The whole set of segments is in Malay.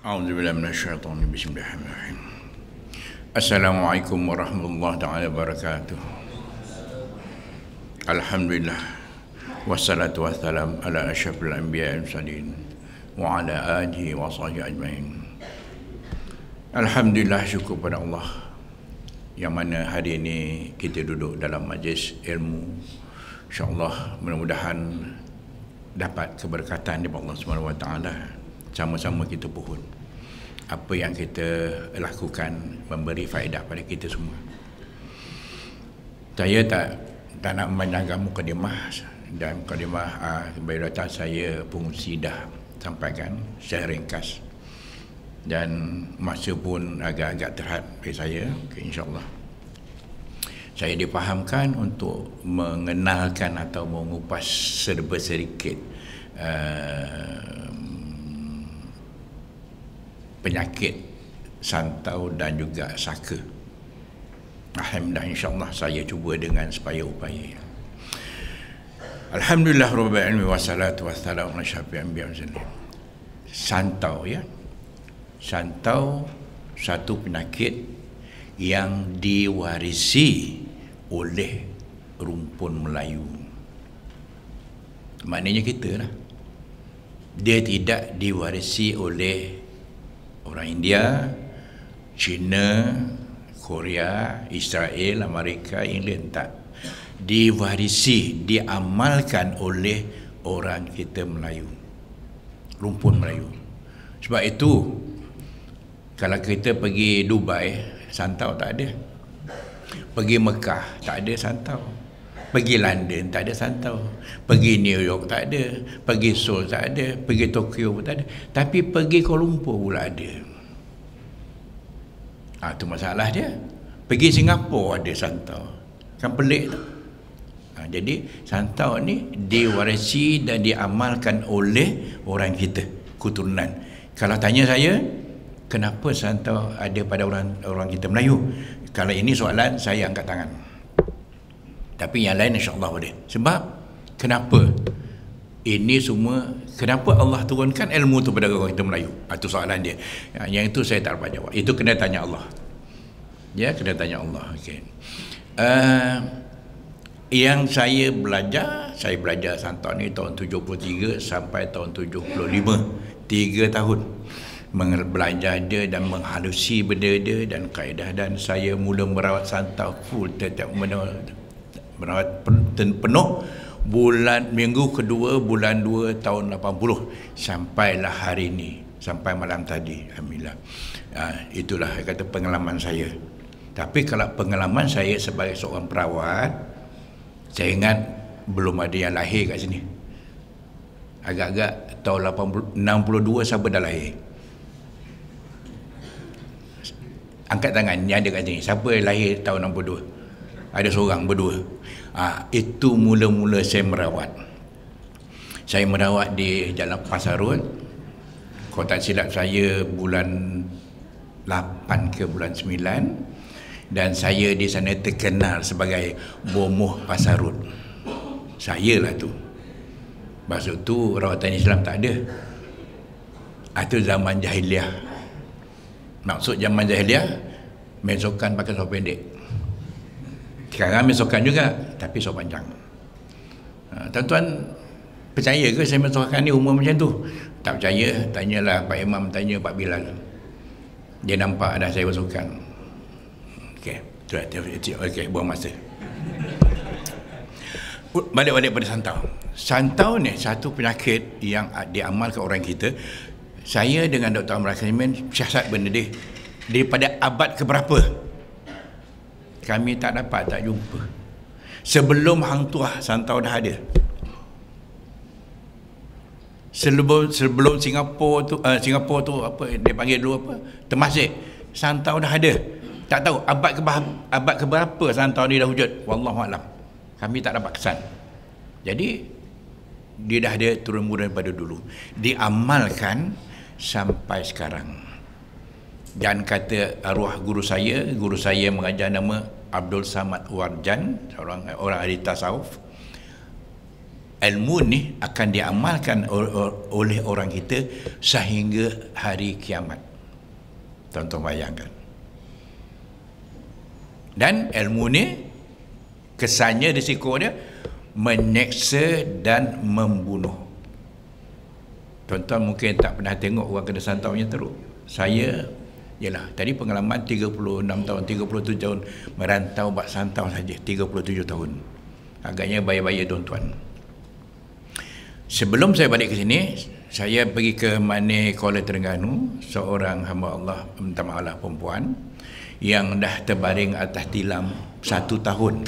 A'udzubillahi minasyaitonir rajim. Bismillahirrahmanirrahim. Assalamualaikum warahmatullahi taala wabarakatuh. Alhamdulillah wassalatu wassalam ala asyrafil anbiya'i wal mursalin wa ala alihi wa sahbihi ajmain. Alhamdulillah, syukur pada Allah yang mana hari ini kita duduk dalam majlis ilmu. InsyaAllah mudah-mudahan dapat keberkatan daripada Allah Subhanahu Wa Taala. Sama-sama kita pohon apa yang kita lakukan memberi faedah pada kita semua. Saya tak nak memanjangkan mukadimah, dan mukadimah biodata saya pengurusi dah sampaikan secara ringkas, dan masa pun agak-agak terhad bagi saya. InsyaAllah saya dipahamkan untuk mengenalkan atau mengupas sedikit penyakit santau dan juga saka. Alhamdulillah, insyaAllah saya cuba dengan upaya. Alhamdulillah Rabbil Alamin wassalatu wassalamu ala asyrafil anbiya'i wal mursalin. Santau, ya. Santau satu penyakit yang diwarisi oleh rumpun Melayu. Maknanya kita lah. Dia tidak diwarisi oleh orang India, China, Korea, Israel, Amerika, England. Tak. Diwarisi, diamalkan oleh orang kita Melayu, rumpun Melayu. Sebab itu kalau kita pergi Dubai, santau tak ada. Pergi Mekah, tak ada santau. Pergi London, tak ada santau. Pergi New York, tak ada. Pergi Seoul, tak ada. Pergi Tokyo pun tak ada. Tapi pergi Kuala Lumpur pula ada. Itu masalah dia. Pergi Singapura ada santau. Kan pelik tu. Jadi santau ni diwarisi dan diamalkan oleh orang kita, keturunan. Kalau tanya saya, kenapa santau ada pada orang kita Melayu? Kalau ini soalan, saya angkat tangan. Tapi yang lain insyaAllah boleh. Sebab kenapa ini semua, kenapa Allah turunkan ilmu tu pada orang kita Melayu? Itu soalan dia. Yang itu saya tak dapat jawab. Itu kena tanya Allah. Ya, kena tanya Allah. Okay. Yang saya belajar santau ni tahun 73 sampai tahun 75. 3 tahun belajar dia dan menghalusi benda dia dan kaedah, dan saya mula merawat santau full setiap merawat penuh minggu kedua bulan 2 tahun 80 sampailah hari ini, sampai malam tadi. Alhamdulillah. Itulah kata pengalaman saya. Tapi kalau pengalaman saya sebagai seorang perawat, saya ingat belum ada yang lahir kat sini. Agak-agak tahun 62 siapa dah lahir? Angkat tangan yang ada kat sini. Siapa yang lahir tahun 62? Ada seorang, berdua. Itu mula-mula saya merawat. Saya merawat di Jalan Pasar Road. Kalau tak silap saya bulan 8 ke bulan 9. Dan saya di sana terkenal sebagai bomoh Pasar Road. Saya lah tu. Maksud tu rawatan Islam tak ada. Itu zaman jahiliah. Maksud zaman jahiliah, mesokan pakai seluar pendek. Sekarang mesokan juga, tapi seluar panjang. Tuan-tuan percaya ke saya mesokan ni umur macam tu? Tak percaya, tanyalah Pak Imam, tanya Pak Bilal. Dia nampak dah saya mesokan. Okey, buang masa. Balik pada santau. Santau ni satu penyakit yang diamalkan orang kita. Saya dengan Dr. Amran Kalimin siasat benda dia daripada abad keberapa kami tak jumpa. Sebelum Hang Tuah, santau dah ada. Sebelum Singapura tu apa dia panggil dulu apa? Temasek. Santau dah ada. Tak tahu abad keberapa santau ni dah wujud. Wallahualam. Kami tak dapat kesan. Jadi dia dah ada turun-temurun pada dulu. Diamalkan sampai sekarang. Dan kata arwah guru saya mengajar nama Abdul Samad Warjan, orang ahli tasawuf. ilmu ni akan diamalkan oleh orang kita sehingga hari kiamat. Tuan-tuan bayangkan. Dan ilmu ni kesannya, risiko dia menyeksa dan membunuh. Tuan-tuan mungkin tak pernah tengok orang kena santau yang teruk. Saya, yalah, tadi pengalaman 36 tahun, 37 tahun merantau buat santau saja, 37 tahun. Agaknya bayar-bayar tuan-tuan. Sebelum saya balik ke sini, saya pergi ke Mane Kuala Terengganu, seorang hamba Allah, minta maaf lah, perempuan yang dah terbaring atas tilam 1 tahun.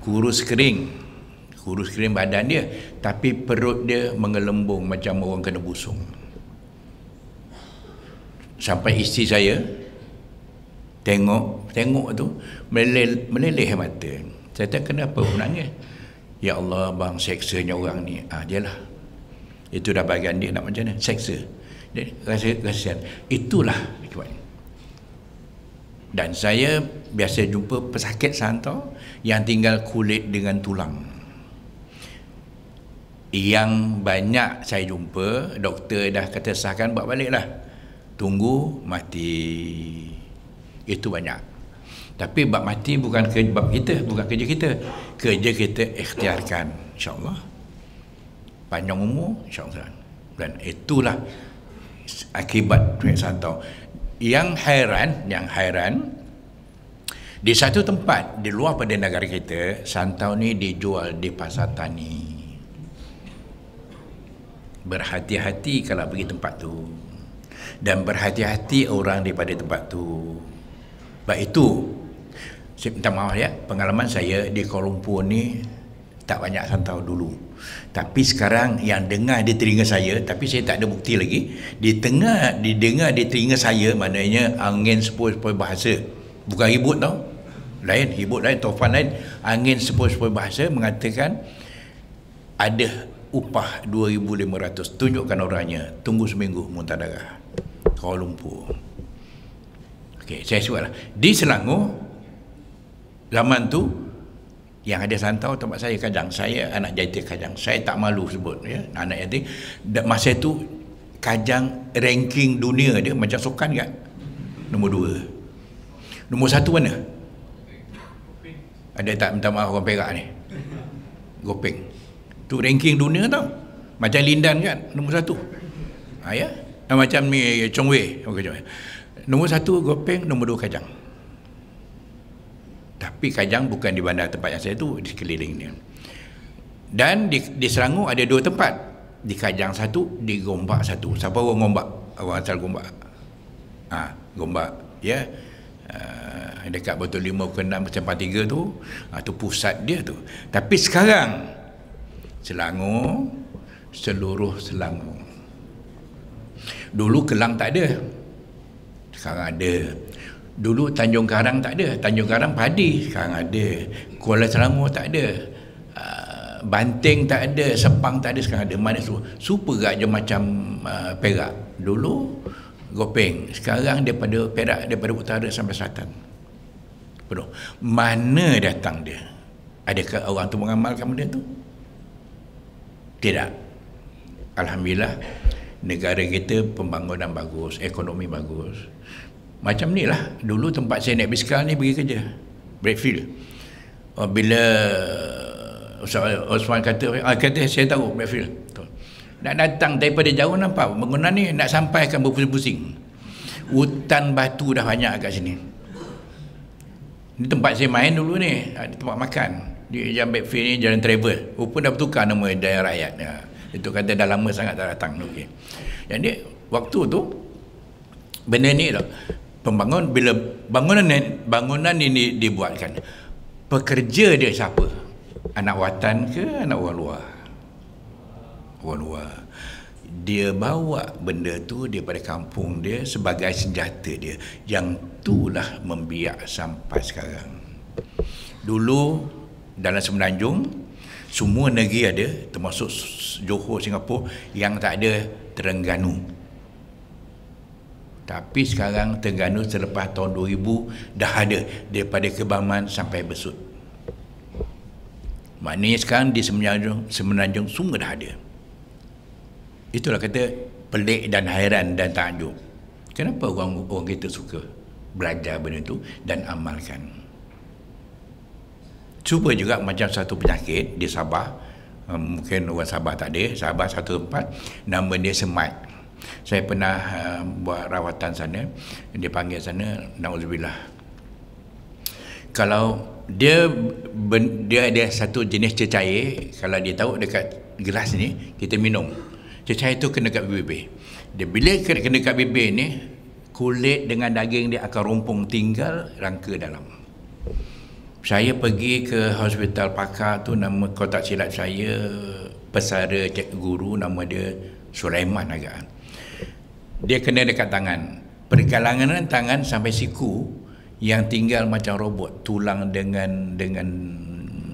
Kurus kering badan dia, tapi perut dia mengelembung macam orang kena busung. Sampai isteri saya tengok tu meleleh mata. Saya tanya, kenapa menangis? Ya Allah bang, seksanya orang ni. Dia lah, itu dah bagian dia, nak macam mana, seksa dia, kasihan. Itulah akibatnya. Dan saya biasa jumpa pesakit santau yang tinggal kulit dengan tulang. Yang banyak saya jumpa, doktor dah kata sahkan, buat balik lah, tunggu mati. Itu banyak. Tapi bab mati bukan bab kita, bukan kerja kita. Kerja kita ikhtiarkan, insyaAllah panjang umur, insyaAllah. Dan itulah akibat duit santau. Yang hairan, di satu tempat di luar pada negara kita, santau ni dijual di pasar tani. Berhati-hati kalau pergi tempat tu, dan berhati-hati orang daripada tempat tu. Sebab itu saya minta maaf ya, pengalaman saya di Kuala Lumpur ni tak banyak santau dulu. Tapi sekarang yang dengar di telinga saya, tapi saya tak ada bukti lagi, didengar di telinga saya, maknanya angin sepoi-sepoi bahasa. Bukan ribut tau. Lain, ribut lain, taufan lain. Angin sepoi-sepoi bahasa mengatakan ada upah 2,500. Tunjukkan orangnya, tunggu seminggu muntah darah. Kuala Lumpur. Okey, saya sebutlah. Di Selangor, zaman tu yang ada santau tempat saya Kajang. Saya anak jahiti Kajang. Saya tak malu sebut ya, anak jahiti. Masa tu Kajang ranking dunia dia macam sukan kan. Nombor 2. Nombor 1 mana? Ada tak minta maaf orang Perak ni? Gopeng. Tu ranking dunia tau. Macam Lindan kan, nombor 1. Ya. Macam ni Chong Wei. Nombor 1 Gopeng, nombor 2 Kajang. Tapi Kajang bukan di bandar tempat yang saya tu, di sekeliling dia. Dan di Selangor ada 2 tempat. Di Kajang 1, di Gombak 1. Siapa orang Gombak? Orang asal Gombak. Gombak ya. Dekat Botol 5 ke 6 Kecamatan 3 tu, tu pusat dia tu. Tapi sekarang Selangor, seluruh Selangor. Dulu Kelang tak ada, sekarang ada. Dulu Tanjung Karang tak ada, Tanjung Karang padi, sekarang ada. Kuala Selangor tak ada, Banting tak ada, Sepang tak ada, sekarang ada. Mana super gak je macam Perak. Dulu Gopeng, sekarang daripada Perak, daripada utara sampai selatan penuh. Mana datang dia? Adakah orang tu mengamalkan benda tu? Tidak. Alhamdulillah, negara kita pembangunan bagus, ekonomi bagus. Macam ni lah, dulu tempat saya naik bisikal ni pergi kerja Bradfield. Bila Osman kata saya tahu Bradfield, nak datang daripada jauh nampak bangunan ni, nak sampai akan berpusing-pusing. Hutan batu dah banyak kat sini. Ni tempat saya main dulu ni, ada tempat makan di Jalan Bradfield ni, Jalan Travel. Rupa dah bertukar nama Daya Rakyat. Itu kata dah lama sangat tak datang. Okay. Jadi waktu tu benda ni lah, bila bangunan ini dibuatkan, pekerja dia siapa? Anak watan ke anak orang luar? Orang luar. Dia bawa benda tu daripada kampung dia sebagai senjata dia. Yang itulah membiak sampai sekarang. Dulu dalam Semenanjung semua negeri ada, termasuk Johor, Singapura, yang tak ada Terengganu. Tapi sekarang Terengganu selepas tahun 2000 dah ada, daripada Kebaman sampai Besut. Maknanya sekarang di Semenanjung semua dah ada. Itulah kata pelik dan hairan dan takjub. Kenapa orang kita suka belajar benda tu dan amalkan? Cuba juga macam satu penyakit di Sabah, mungkin orang Sabah tak ada, Sabah satu tempat, nama dia Semait. Saya pernah buat rawatan sana, dia panggil sana, na'udzubillah. Kalau dia ada satu jenis cecair, kalau dia tahu dekat gelas ni, kita minum. Cecair itu kena kat bibir. Dia bila kena kat bibir ni, kulit dengan daging dia akan rumpung, tinggal rangka dalam. Saya pergi ke hospital pakar tu, nama kalau tak silap saya pesara cikgu guru, nama dia Sulaiman agak. Dia kena dekat tangan. Pergelangan tangan sampai siku yang tinggal macam robot, tulang dengan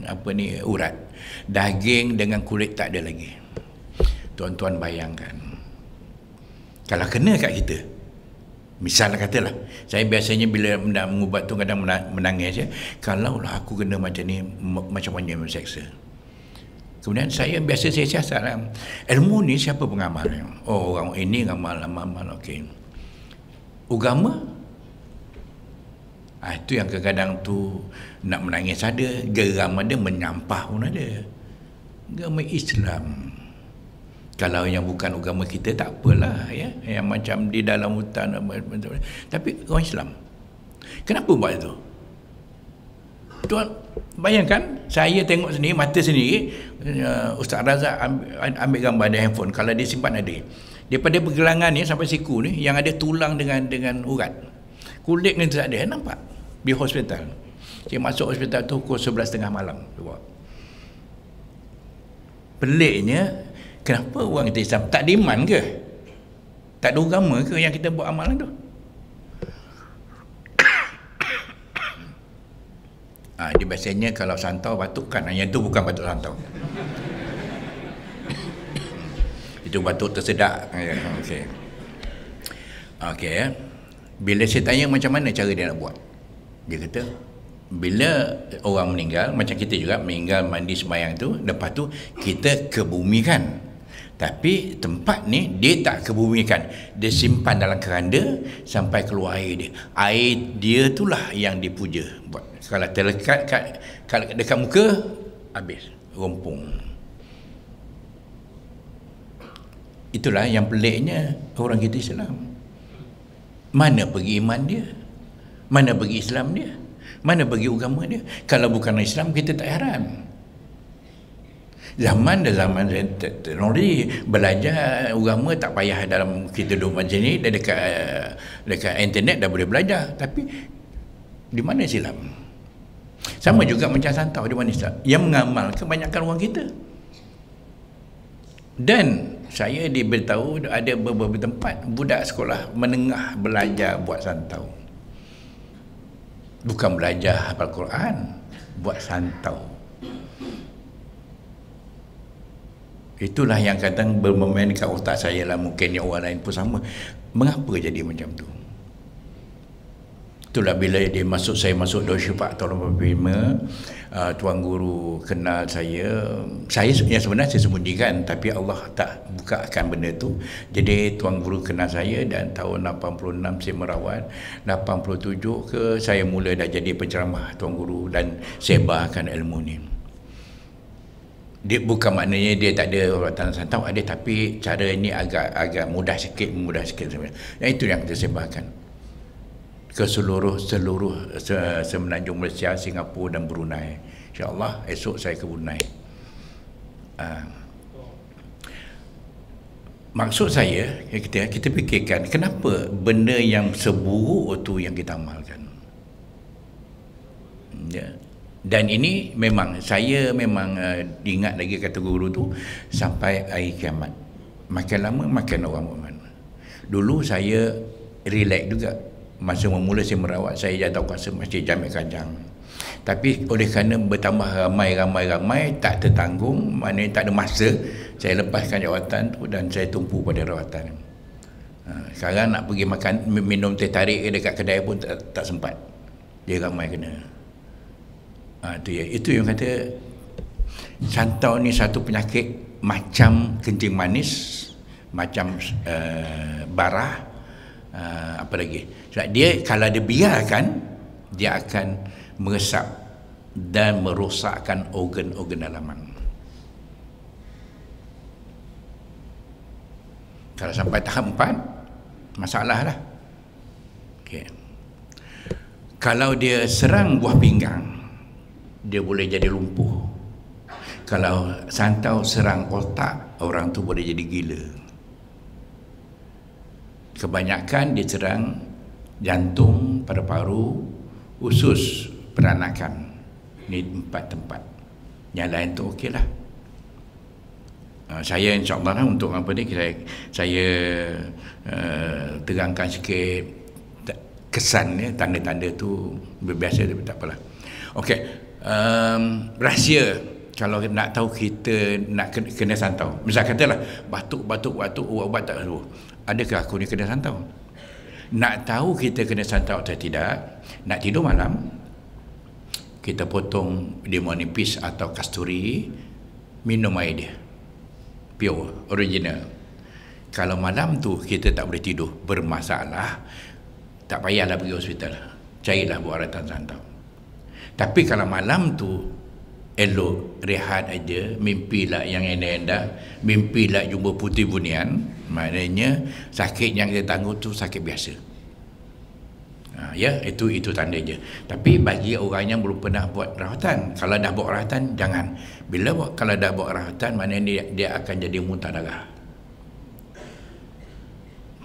apa ni, urat. Daging dengan kulit tak ada lagi. Tuan-tuan bayangkan. Kalau kena kat kita, misalnya katalah, saya biasanya bila nak mengubat tu kadang menangis je. Kalaulah aku kena macam ni, macam mana seksa. Kemudian saya siasat lah. Ilmu ni siapa pengamal? Oh, orang ini ngamal, okey. Agama? Itu yang kadang-kadang tu nak menangis ada, geram ada, menyampah pun ada. Agama Islam. Kalau yang bukan agama kita tak apalah, ya, yang macam di dalam hutan, tapi orang Islam kenapa buat itu? Tuan bayangkan, saya tengok sendiri, mata sendiri, Ustaz Razak ambil gambar ada handphone, kalau dia simpan ada daripada pergelangan ni sampai siku ni yang ada tulang dengan urat, kulit ni tak ada, nampak di hospital. Saya masuk hospital tu pukul 11.30 malam. Peliknya, kenapa orang kita Islam tak diman ke? Tak ada agama ke yang kita buat amalan tu? Dia biasanya kalau santau batukkan, yang tu bukan batuk santau. Itu batuk tersedak. Okey. Okey, ya. Bila saya tanya macam mana cara dia nak buat, dia kata bila orang meninggal, macam kita juga meninggal, mandi sembahyang tu, lepas tu kita kebumikan. Tapi tempat ni dia tak kebumikan, dia simpan dalam keranda sampai keluar air dia. Air dia itulah yang dipuja. Buat kalau terlekat kalau dekat muka, habis rompong. Itulah yang peliknya orang kita Islam. Mana pergi iman dia? Mana pergi Islam dia? Mana pergi agama dia? Kalau bukan Islam, kita tak heran. Zaman teknologi, belajar agama tak payah dalam kita duduk macam ni, dah dekat internet dah boleh belajar. Tapi di mana Islam? Sama juga macam santau, di mana Islam? Yang mengamal kebanyakan orang kita. Dan saya diberitahu ada beberapa tempat budak sekolah menengah belajar buat santau. Bukan belajar hafal Quran, buat santau. Itulah yang kadang bermain kat otak saya lah, mungkin yang orang lain pun sama. Mengapa jadi macam tu? Itulah bila saya masuk Darussyifaa tahun 85, tuan guru kenal saya yang sebenarnya saya sembunyikan, tapi Allah tak bukakan benda tu. Jadi tuan guru kenal saya, dan tahun 86 saya merawat, 87 ke saya mula dah jadi penceramah tuan guru dan sebarkan ilmu ni. Dia bukan maknanya dia tak ada rawatan santau, ada, tapi cara ini agak mudah sikit sebenarnya. Dan itu yang kita sebarkan ke seluruh Semenanjung Malaysia, Singapura dan Brunei. InsyaAllah esok saya ke Brunei. Maksud saya, kita fikirkan kenapa benda yang seburuk itu yang kita amalkan. Ya. Dan ini memang saya ingat lagi kata guru tu sampai hari kiamat. Makin lama makin orang beriman. Dulu saya relax juga. Masa memula saya merawat, saya jatuh kuasa Masjid Jami' Kajang. Tapi oleh kerana bertambah ramai tak tertanggung, maknanya tak ada masa, saya lepaskan jawatan tu dan saya tumpu pada rawatan. Sekarang nak pergi makan, minum teh tarik dekat kedai pun tak sempat. Dia ramai kena. Itu yang kata Santau ni satu penyakit macam kencing manis, macam barah, apa lagi. Sebab dia kalau dia biarkan, dia akan meresap dan merosakkan organ-organ dalaman. Kalau sampai tahap 4, masalah lah. Okay. Kalau dia serang buah pinggang, dia boleh jadi lumpuh. Kalau santau serang otak, orang tu boleh jadi gila. Kebanyakan dia serang jantung, paru-paru, usus, peranakan. Ini 4 tempat. Yang lain tu okey lah. Saya insyaAllah untuk apa ni, saya terangkan sikit kesan ni, tanda-tanda tu berbiasa, tapi tak apalah. Okey, rahsia kalau nak tahu kita nak kena santau. Misal katalah batuk, ubat tak tahu. Adakah aku ni kena santau? Nak tahu kita kena santau atau tidak, nak tidur malam, kita potong limau nipis atau kasturi, minum air dia. Pure, original. Kalau malam tu kita tak boleh tidur, bermasalah, tak payahlah pergi hospital, carilah buat rawatan santau. Tapi kalau malam tu elok rehat aja, mimpilah yang enak-enak, mimpilah jumpa putih bunian, maknanya sakit yang kita tangguh tu sakit biasa. Ya, itu tanda je. Tapi bagi orang yang belum pernah buat rawatan, kalau dah buat rawatan jangan. Kalau dah buat rawatan, maknanya dia akan jadi muntah darah.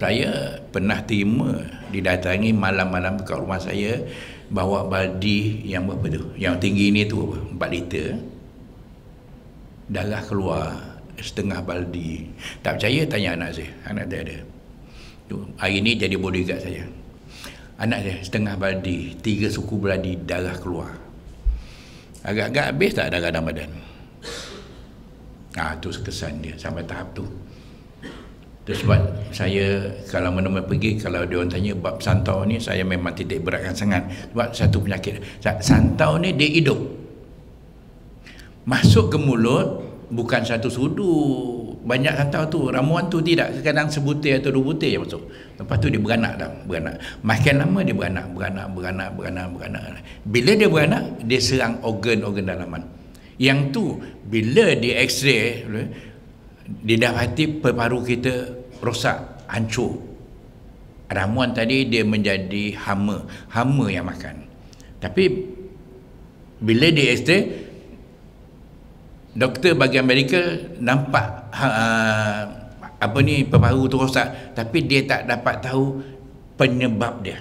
Saya pernah terima didatangi malam-malam kat rumah saya, bawa baldi yang berapa tu, yang tinggi ni tu apa, 4 liter, darah keluar setengah baldi. Tak percaya tanya anak saya, anak dia ada tu, hari ni jadi bodyguard saya. Anak dia setengah baldi, 3 suku baldi darah keluar. Agak-agak habis tak darah dalam badan. Tu kesan dia sampai tahap tu. Itu sebab saya kalau mana-mana pergi, kalau dia orang tanya bab santau ni, saya memang titik beratkan sangat. Sebab satu penyakit, santau ni dia hidup, masuk ke mulut, bukan satu sudu. Banyak santau tu, ramuan tu tidak, kadang sebutir atau 2 butir je masuk. Lepas tu dia beranak dah, beranak. Makin lama dia beranak. Bila dia beranak, dia serang organ-organ dalaman. Yang tu bila dia x-ray, dia dapati paru kita rosak, hancur. Ramuan tadi dia menjadi hama yang makan. Tapi bila dia x-ray, doktor bagi Amerika nampak apa ni, paru tu rosak, tapi dia tak dapat tahu penyebab dia.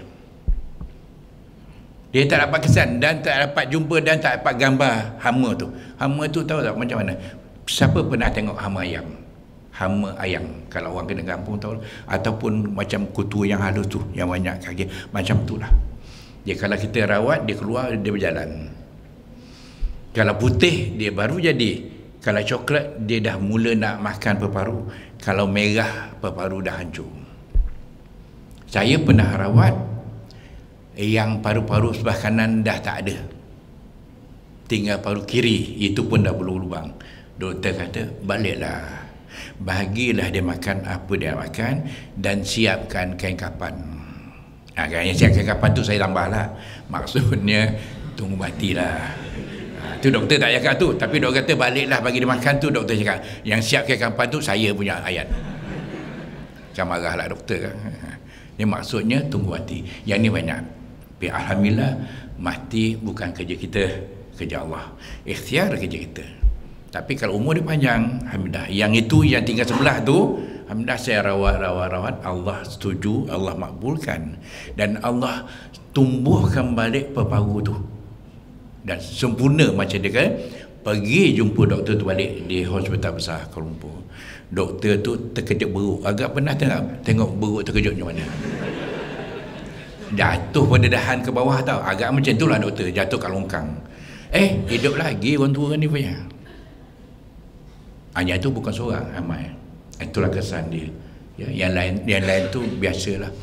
Dia tak dapat kesan dan tak dapat jumpa dan tak dapat gambar hama tu. Hama tu tahu tak macam mana? Siapa pernah tengok hama ayam? Hama ayam, kalau orang kena kampung tahu. Ataupun macam kutu yang halus tu, yang banyak kaki, macam tu lah. Dia kalau kita rawat, dia keluar, dia berjalan. Kalau putih, dia baru jadi. Kalau coklat, dia dah mula nak makan paru. Kalau merah, paru dah hancur. Saya pernah rawat yang paru-paru sebelah kanan dah tak ada, tinggal paru kiri, itu pun dah berlubang. Doktor kata, baliklah, bagilah dia makan apa dia makan, dan siapkan kain kapan. Yang siapkan kain kapan tu saya tambah lah, maksudnya tunggu matilah. Tu doktor tak cakap tu, tapi doktor kata baliklah bagi dia makan tu. Doktor cakap yang siap kain kapan tu saya punya ayat. Macam marahlah doktor kan. Ini maksudnya tunggu mati. Yang ni banyak. Tapi alhamdulillah, mati bukan kerja kita, kerja Allah. Ikhtiar kerja kita. Tapi kalau umur dia panjang, alhamdulillah. Yang itu yang tinggal sebelah tu, alhamdulillah saya rawat. Allah setuju, Allah makbulkan, dan Allah tumbuhkan balik paru tu dan sempurna macam dia kan. Pergi jumpa doktor tu balik di hospital besar Kuala Lumpur. Doktor tu terkejut beruk. Agak pernah tengok beruk terkejut macam mana? Jatuh pada dahan ke bawah tau. Agak macam itulah doktor, jatuh kat longkang. Hidup lagi orang tua ni punya. Hanya itu bukan seorang, ramai. Itulah kesan dia. Ya, yang lain tu biasalah.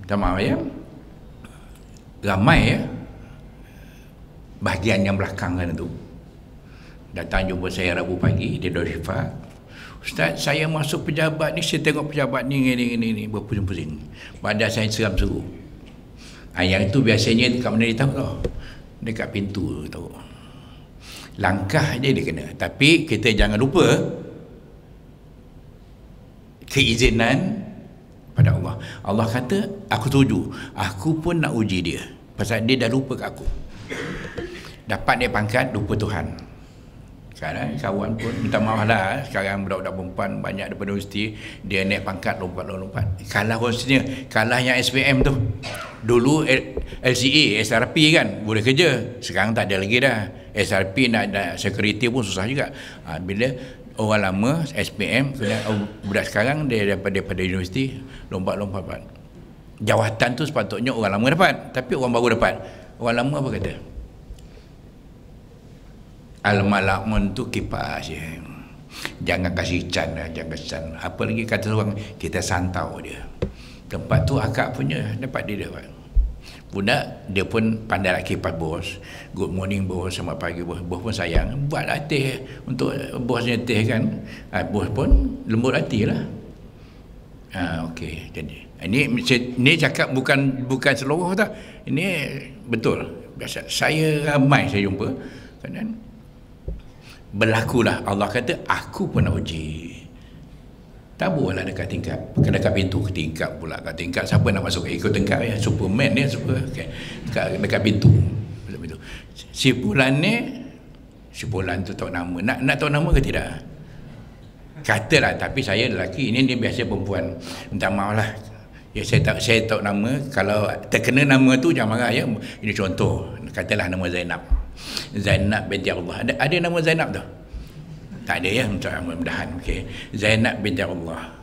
Minta maaf ya. Ramai ya. Bahagian yang belakang kan tu, Datang jumpa saya Rabu pagi di Darifah. Ustaz, saya masuk pejabat ni, saya tengok pejabat ni berpusing-pusing. Badan saya seram-seru. Yang itu biasanya dekat mana dia tahu tau? Dekat pintu tahu. Langkah je dia kena. Tapi kita jangan lupa keizinan pada Allah. Allah kata, aku setuju. Aku pun nak uji dia. Pasal dia dah lupa kat aku. Dapat dia pangkat, lupa Tuhan. Sekarang kawan pun minta maaf lah. Sekarang budak-budak perempuan banyak daripada universiti, dia naik pangkat lompat-lompat. Kalah konsepnya, kalah yang SPM tu. Dulu LCA, SRP kan boleh kerja. Sekarang tak ada lagi dah. SRP nak security pun susah juga. Bila orang lama SPM, budak sekarang dia daripada universiti lompat-lompat. Jawatan tu sepatutnya orang lama dapat, tapi orang baru dapat. Orang lama apa kata? Al-malamun tu kipas je. Jangan kasih can lah, jangan can. Apa lagi kata orang, kita santau dia. Tempat tu akak punya, dapat dia dapat. Budak dia pun pandai nak kipas bos. Good morning bos, selamat pagi bos. Bos pun sayang, buatlah teh untuk bosnya teh kan. Bos pun lembut hati lah. Okey, jadi ini cakap bukan seluruh tau. Ini betul. Biasa saya ramai saya jumpa kan. Berlakulah Allah kata, aku pun nak uji. Taburlah dekat tingkat, dekat pintu ke tingkat pula. Kat tingkat siapa nak masuk ikut tingkat ya? Superman ni super. Okay. Dekat pintu. Si Fulan ni, si Fulan tu tahu nama. Nak tahu nama ke tidak? Katalah, tapi saya lelaki, ini dia biasa perempuan. Minta maaf lah. Ya, saya tahu nama. Kalau terkena nama tu jangan marah ya. Ini contoh. Katalah nama Zainab. Zainab binti Allah. Ada nama Zainab tu? Tak ada ya, mudah-mudahan. Okay. Zainab binti Allah.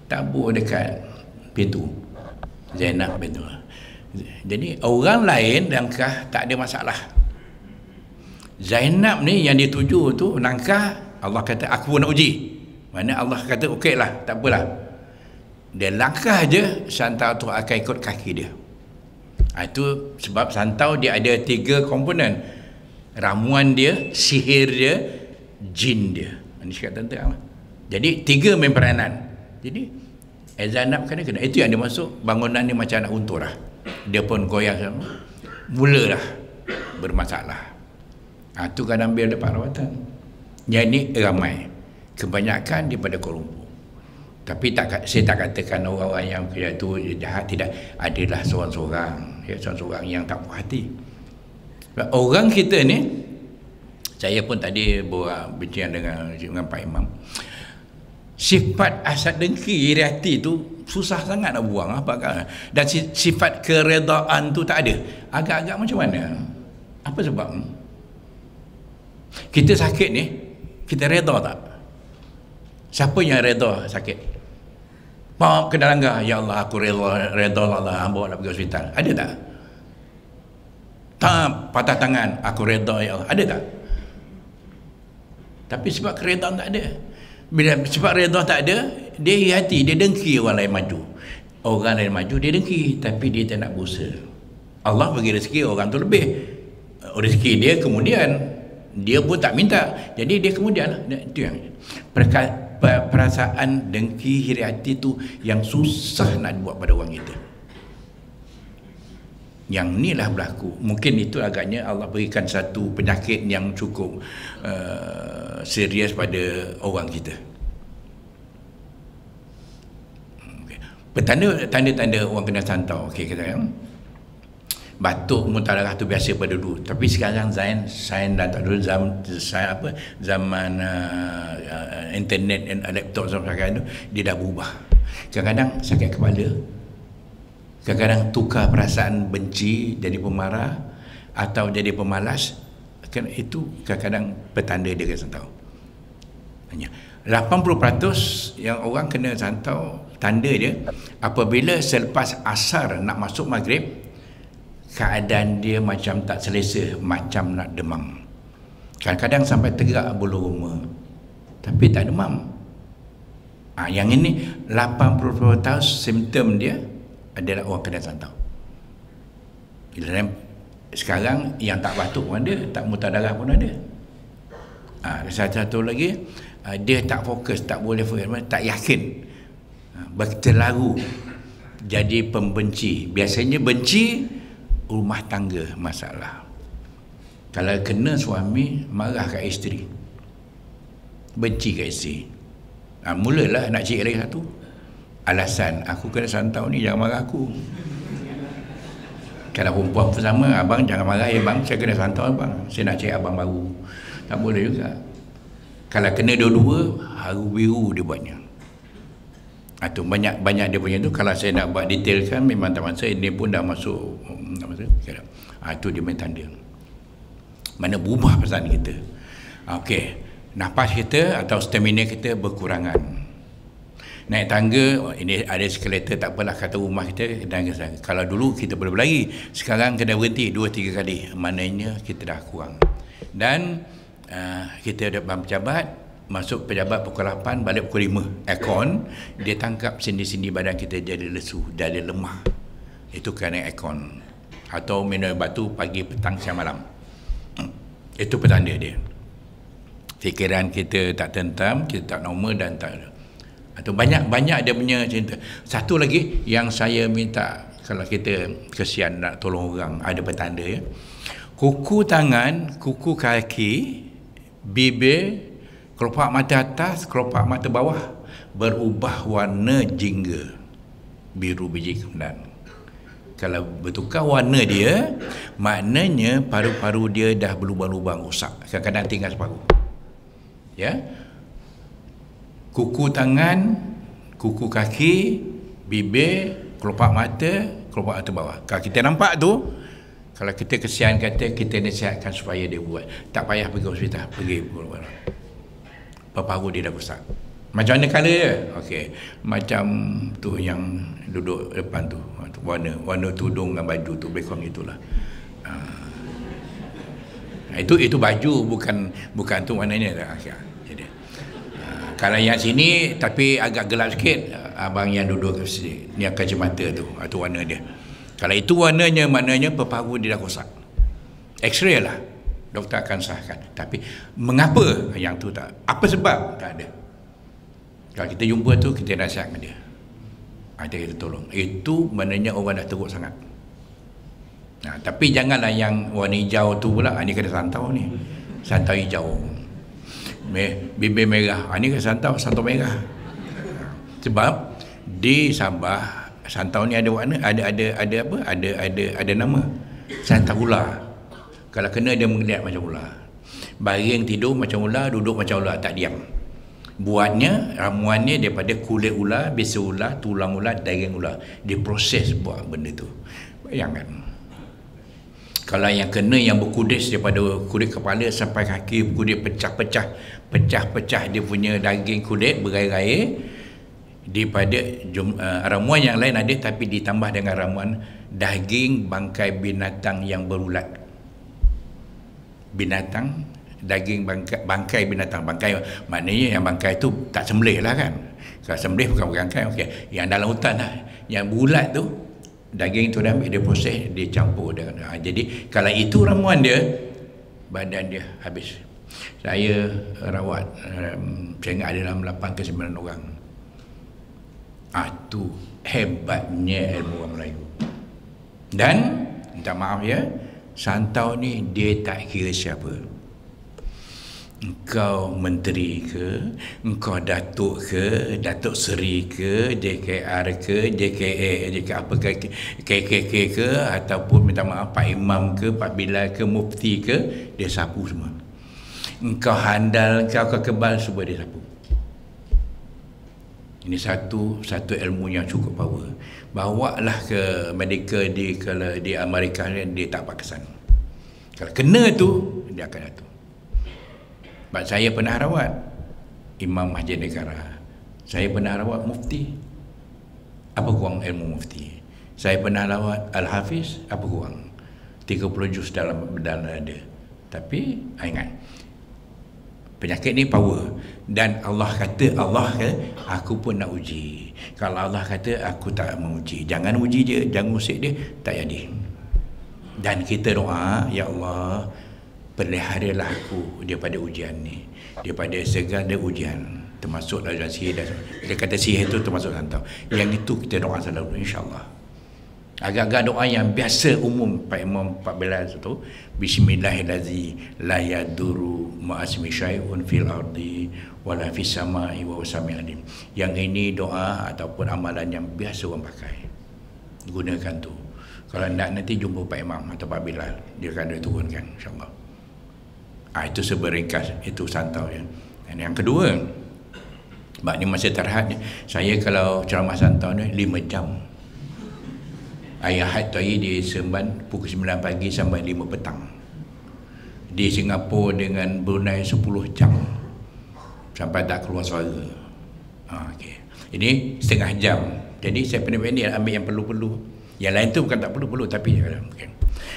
Tabur dekat pintu. Zainab binti Allah. Jadi orang lain langkah tak ada masalah. Zainab ni yang dituju tu langkah, Allah kata aku pun nak uji. Mana Allah kata okey lah, tak apalah. Dia langkah je, santau tu akan ikut kaki dia. Itu sebab santau dia ada 3 komponen. Ramuan dia, sihir dia, jin dia. Ini cakap tentang lah. Jadi 3 main peranan. Jadi Zainab kena. Itu yang dia masuk, bangunan ni macam nak runtuh lah. Dia pun goyang sama. Mulalah bermasalah. Itu kadang biar dapat rawatan. Yang ni ramai. Kebanyakan daripada Kuala Lumpur. Tapi saya tak katakan orang-orang yang kerja itu jahat, tidak. Adalah seorang-seorang, ya, seorang-seorang yang tak puas hati. Orang kita ni, saya pun tadi bincang dengan Pak Imam. Sifat hasad dengki, iri hati tu susah sangat nak buang. Dan sifat keredaan tu tak ada. Agak-agak macam mana? Apa sebab? Kita sakit ni, kita reda tak? Siapa yang reda sakit? Mau kena langgar, ya Allah aku reda Allah, bawa nak pergi hospital. Ada tak? Tak, patah tangan, aku reda ya Allah. Ada tak? Tapi sebab keredaan tak ada. Bila sebab reda tak ada, dia iri hati, dia dengki orang lain maju. Orang lain maju, dia dengki, tapi dia tak nak berusaha. Allah bagi rezeki orang tu lebih. Rezeki dia kemudian, dia pun tak minta. Jadi dia kemudian, itu yang perasaan dengki, iri hati tu yang susah nak buat pada orang kita. Yang ni lah berlaku. Mungkin itu agaknya Allah berikan satu penyakit yang cukup serius pada orang kita. Tanda-tanda orang kena santau. Okey, kita kan. Batuk muntah darah tu biasa pada dulu, tapi sekarang sains dah tak dulu zaman internet dan laptop sekarang tu dia dah berubah. Kadang-kadang sakit kepala, kadang-kadang tukar perasaan benci jadi pemarah atau jadi pemalas. Itu kadang-kadang petanda dia kena santau. Hanya 80% yang orang kena santau, tanda dia apabila selepas asar nak masuk maghrib, keadaan dia macam tak selesa, macam nak demam. Kadang-kadang sampai tegak bulu roma, tapi tak demam. Yang ini 80% simptom dia adalah orang kena santau. Sekarang yang tak batuk pun ada, tak muntah darah pun ada. Satu lagi, dia tak fokus, tak boleh fokus, tak yakin, berterlalu jadi pembenci. Biasanya benci rumah tangga masalah. Kalau kena suami marah kat isteri, benci kat isteri, mulalah nak cik lagi satu alasan, aku kena santau ni, jangan marah aku. Kalau perempuan pun sama, abang jangan marah ya bang, saya kena santau abang, saya nak cari abang baru. Tak boleh juga. Kalau kena dua-dua, haru biru dia buatnya. Itu banyak dia punya tu. Kalau saya nak buat detailkan memang tak masa, ini pun dah masuk itu dia main tanda. Mana berubah perasaan kita. Okey, nafas kita atau stamina kita berkurangan. Naik tangga, ini ada eskalator, tak apalah, kata rumah kita tangga. Kalau dulu kita boleh berlari, sekarang kena berhenti 2-3 kali, maknanya kita dah kurang. Dan kita ada pejabat, masuk pejabat pukul 8, balik pukul 5, aircon, dia tangkap sendi-sendi badan kita jadi lesu, jadi lemah. Itu kerana aircon. Atau minum batu pagi, petang, siang, malam. Itu petanda dia. Fikiran kita tak tentam, kita tak normal dan tak ada. Atau banyak dia punya cerita. Satu lagi yang saya minta, kalau kita kesian nak tolong orang, ada petanda ya. Kuku tangan, kuku kaki, bibir, kelopak mata atas, kelopak mata bawah berubah warna jingga biru biji kemudian. Kalau bertukar warna dia, maknanya paru-paru dia dah berlubang-lubang rosak, kadang-kadang tinggal separuh. Ya. Kuku tangan, kuku kaki, bibir, kelopak mata bawah. Kalau kita nampak tu, kalau kita kesian kata, kita nasihatkan supaya dia buat. Tak payah pergi hospital, pergi paru dia dah rosak. Macam mana colour dia? Okey, macam tu yang duduk depan tu, warna tudung dan baju tu, lebih kurang itulah. Itu baju, bukan tu warnanya dah. Jadi kalau yang sini tapi agak gelap sikit, abang yang duduk kat sini, ni kacamata tu, itu warna dia. Kalau itu warnanya, maknanya paru dia dah rosak. X-ray lah, doktor akan sahkan. Tapi mengapa yang tu tak? Apa sebab? Tak ada. Kalau kita jumpa tu, kita nasihatkan dia. Ada kita tolong. Itu maknanya orang dah teruk sangat. Tapi janganlah yang warna hijau tu pula, ni kena santau ni. Santau hijau. Bibir merah, ni kena santau merah. Sebab di Sabah, santau ni ada warna, ada apa? Ada nama. Santau ular. Kalau kena dia melihat macam ular. Baring tidur macam ular, duduk macam ular, tak diam. Buatnya, ramuannya daripada kulit ular, biasa ular, tulang ular, daging ular. Dia proses buat benda tu. Bayangkan. Kalau yang kena yang berkudis daripada kulit kepala sampai kaki, kulit pecah-pecah dia punya daging kulit berair-air. Daripada ramuan yang lain ada, tapi ditambah dengan ramuan daging bangkai binatang yang berulat. Binatang, daging bangkai binatang. Bangkai maknanya yang bangkai tu tak sembelih lah kan. Kalau sembelih bukan bangkai, okey. Yang dalam hutan lah, yang berulat tu, daging tu dia ambil, dia proses, dia campur dengan. Jadi kalau itu ramuan dia, badan dia habis. Saya rawat, saya ingat ada dalam 8 ke 9 orang. Itu hebatnya ilmu orang Melayu. Dan minta maaf ya, santau ni dia tak kira siapa. Engkau menteri ke, engkau datuk ke, datuk seri ke, JKR ke, JKA, apa ke, KKK ke, ataupun minta maaf Pak Imam ke, Pak Bilal ke, Mufti ke, dia sapu semua. Engkau handal, engkau kebal, semua dia sapu. Ini satu ilmu yang cukup power. Bawalah ke medical kalau di Amerika dia tak pakai sana. Kalau kena tu, dia akan jatuh. Sebab saya pernah rawat Imam Masjid Negara. Saya pernah rawat Mufti. Apa kurang ilmu Mufti? Saya pernah rawat Al-Hafiz. Apa kurang? 30 juz dalam ada. Tapi ingat, penyakit ni power. Dan Allah kata, aku pun nak uji. Kalau Allah kata, aku tak mau uji. Jangan uji dia, jangan usik dia, tak jadi. Dan kita doa, ya Allah, peliharalah aku daripada ujian ni. daripada segala ujian, termasuk dalam sihir dan dia kata sihir itu termasuk santau. Yang itu kita doa selalu, insya-Allah. Agak-agak doa yang biasa umum Pak Imam 14 itu, bismillahirrahmanirrahim, la yaduru ma'asmi syai'un fil ardi wala fis sama'i wa sami'ul alim. Yang ini doa ataupun amalan yang biasa orang pakai. Gunakan tu. Kalau nak nanti jumpa Pak Imam atau Pak Bilal, dia akan turunkan, insya-Allah. Itu seberingkas, itu santau ya. Dan yang kedua, sebab ni masa terhad, saya kalau ceramah santau ni 5 jam. Ayah had tu di Seremban pukul 9 pagi sampai 5 petang. Di Singapura dengan Brunei 10 jam sampai tak keluar suara. Okay. Ini setengah jam. Jadi saya pendek-pendek ambil yang perlu-perlu. Yang lain tu bukan tak perlu-perlu, tapi okay.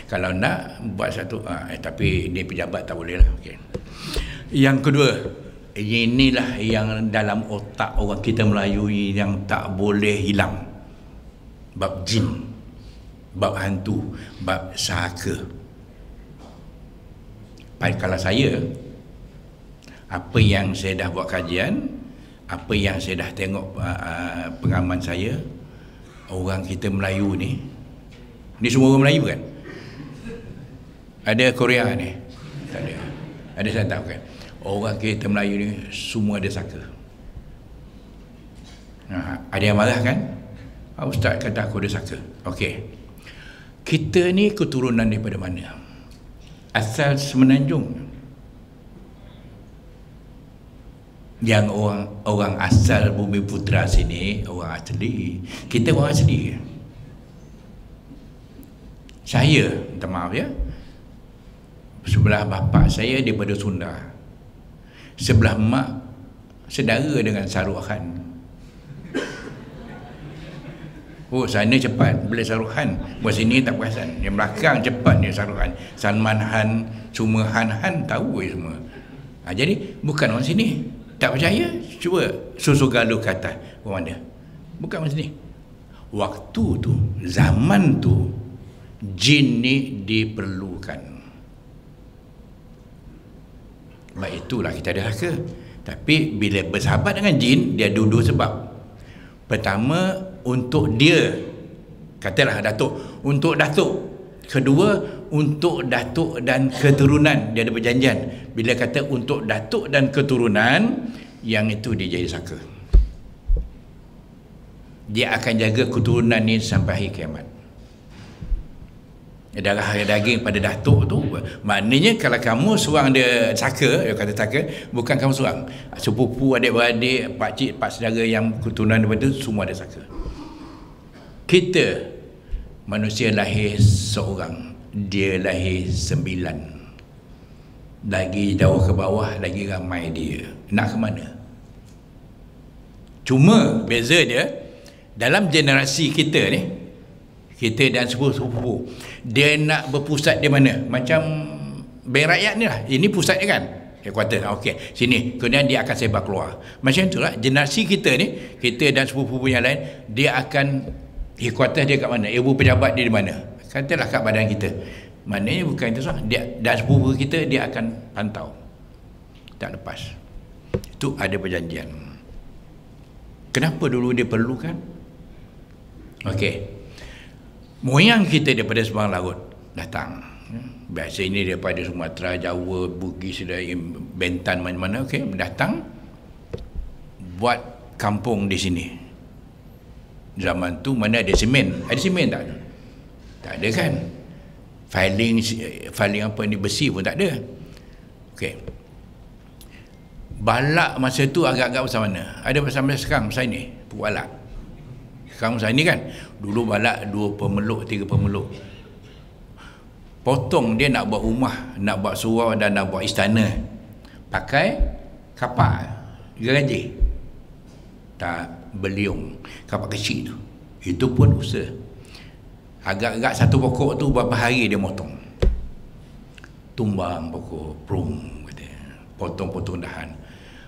Kalau nak buat satu, tapi ini pejabat tak boleh lah. Okay. Yang kedua, inilah yang dalam otak orang kita Melayu yang tak boleh hilang. Bab jin, bab hantu, bab sahaka. Kalau saya, apa yang saya dah buat kajian, apa yang saya dah tengok pengaman saya, orang kita Melayu ni semua orang Melayu kan? Ada Korea ni? Tak ada. Ada saya tahu kan? Orang kita Melayu ni semua ada saka. Ada yang marah kan? Ustaz kata aku ada saka. Okey. Kita ni keturunan daripada mana? Asal Semenanjung. Yang orang asal Bumi Putra sini, orang asli. Kita orang asli. Saya, minta maaf ya, sebelah bapa saya daripada Sunda. Sebelah mak saudara dengan Shahrukh Khan. Oh, sana cepat boleh Shahrukh Khan, buat sini tak perasan. Yang belakang cepat ni Shahrukh Khan, Salman Khan, semua Han tahu semua. Jadi bukan orang sini. Tak percaya? Cuba susu galuh kata orang mana? Bukan orang sini. Waktu tu, zaman tu, jin ni diperlukan. Sebab itulah kita ada rasa. Tapi bila bersahabat dengan jin, dia ada dua sebab. Pertama, untuk dia, katalah Datuk, untuk Datuk. Kedua, untuk Datuk dan keturunan. Dia ada perjanjian. Bila kata untuk Datuk dan keturunan, yang itu dia jadi saka. Dia akan jaga keturunan ni sampai hari kiamat. Darah daging pada Datuk tu, maknanya kalau kamu seorang dia saka, dia kata saka, bukan kamu seorang. Sepupu, adik-beradik, pakcik, pak saudara yang keturunan daripada tu, semua ada saka. Kita manusia lahir seorang, dia lahir 9. Lagi jauh ke bawah, lagi ramai dia. Nak ke mana? Cuma beza dia, dalam generasi kita ni, kita dan sepupu, dia nak berpusat di mana? Macam bank rakyat ni lah. Ini pusat dia kan? Headquarter. Okey, sini. Kemudian dia akan sebar keluar. Macam itulah generasi kita ni, kita dan sepupu yang lain, dia akan headquarter dia kat mana? Ibu pejabat dia di mana? Katalah kat badan kita. Maknanya bukan itu sahaja. Dia dan sepupu kita, dia akan pantau. Tak lepas. Itu ada perjanjian. Kenapa dulu dia perlukan? Okey. Moyang kita daripada seberang laut datang. Biasa ini daripada Sumatera, Jawa, Bugis, Bentan, mana-mana. Okey, datang buat kampung di sini. Zaman tu mana ada semen? Ada semen tak? Tak ada kan? Filing apa ni, besi pun tak ada. Okey. Balak masa tu agak-agak besar mana? Ada sampai sekarang besar ini, balak. Sekarang besar ini kan? Dulu balak 2 pemeluk, 3 pemeluk. Potong dia nak buat rumah, nak buat surau dan nak buat istana. Pakai kapak geraji. Tak, beliung. Kapak kecil tu. Itu pun usaha. Agak-agak satu pokok tu berapa hari dia motong. Tumbang pokok, prum, kata. Potong-potong dahan.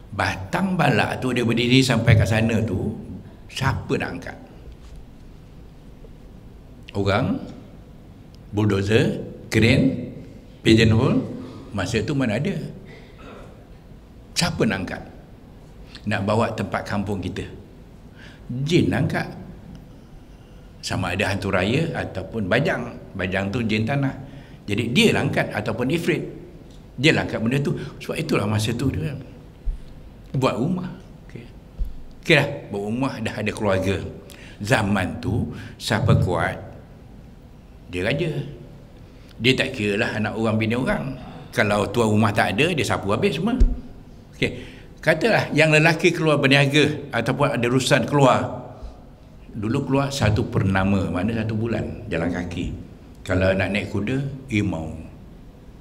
Batang balak tu dia berdiri sampai kat sana tu, siapa nak angkat? Orang, bulldozer, crane, pigeon hole, masa tu mana ada? Siapa nak angkat? Nak bawa tempat kampung kita. Jin angkat. Sama ada hantu raya ataupun bajang. Bajang tu jin tanah. Jadi dia lah angkat, ataupun ifrit. Dia lah angkat benda tu. Sebab itulah masa tu dia buat rumah. Okey dah, buat rumah, dah ada keluarga. Zaman tu siapa kuat, dia raja. Dia tak kira lah anak orang bini orang. Kalau tuan rumah tak ada, dia sapu habis semua. Okey, katalah yang lelaki keluar berniaga ataupun ada urusan keluar. Dulu keluar 1 purnama, mana 1 bulan jalan kaki. Kalau nak naik kuda, imau.